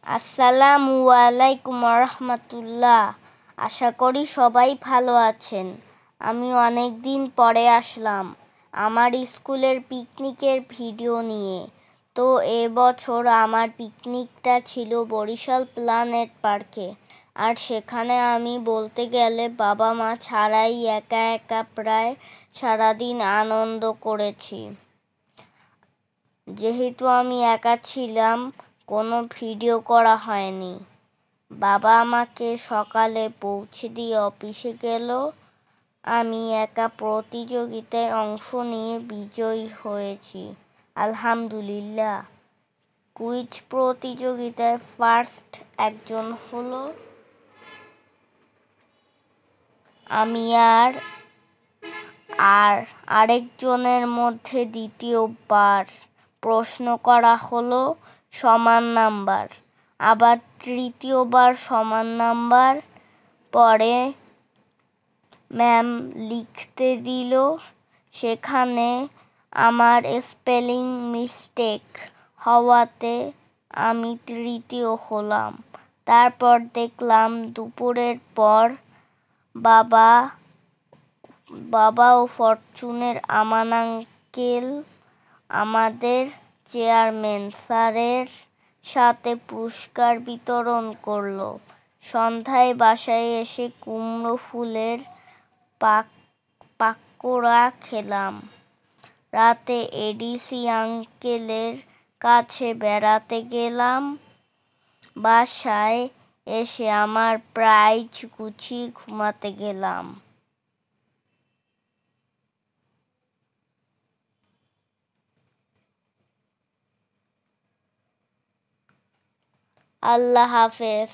আসসালামু আলাইকুম রহমতুল্লাহ। আশা করি সবাই ভালো আছেন। আমি অনেক দিন পরে আসলাম আমার স্কুলের পিকনিকের ভিডিও নিয়ে। তো এবছর আমার পিকনিকটা ছিল বরিশাল প্ল্যানেট পার্কে। আর সেখানে আমি বলতে গেলে বাবা মা ছাড়াই একা একা প্রায় সারাদিন আনন্দ করেছি। যেহেতু আমি একা ছিলাম, কোনো ভিডিও করা হয়নি। বাবা আমাকে সকালে পৌঁছে দিয়ে অফিসে গেল। আমি একা প্রতিযোগিতায় অংশ নিয়ে বিজয়ী হয়েছি, আলহামদুলিল্লাহ। কুইজ প্রতিযোগিতায় ফার্স্ট একজন হলো আমি, আর আরেকজনের মধ্যে দ্বিতীয়বার প্রশ্ন করা হলো সমান নাম্বার, আবার তৃতীয়বার সমান নাম্বার। পরে ম্যাম লিখতে দিল, সেখানে আমার স্পেলিং মিস্টেক হওয়াতে আমি তৃতীয় হলাম। তারপর দেখলাম দুপুরের পর বাবা ও ফরচুনের আমান আঙ্কেল আমাদের চেয়ারম্যান স্যারের সাথে পুরস্কার বিতরণ করলো। সন্ধ্যায় বাসায় এসে কুমড়ো ফুলের পাকোড়া খেলাম। রাতে এডিসি আঙ্কেলের কাছে বেড়াতে গেলাম। বাসায় এসে আমার প্রাইজ গুছিয়ে ঘুমাতে গেলাম। আল্লাহ হাফেজ।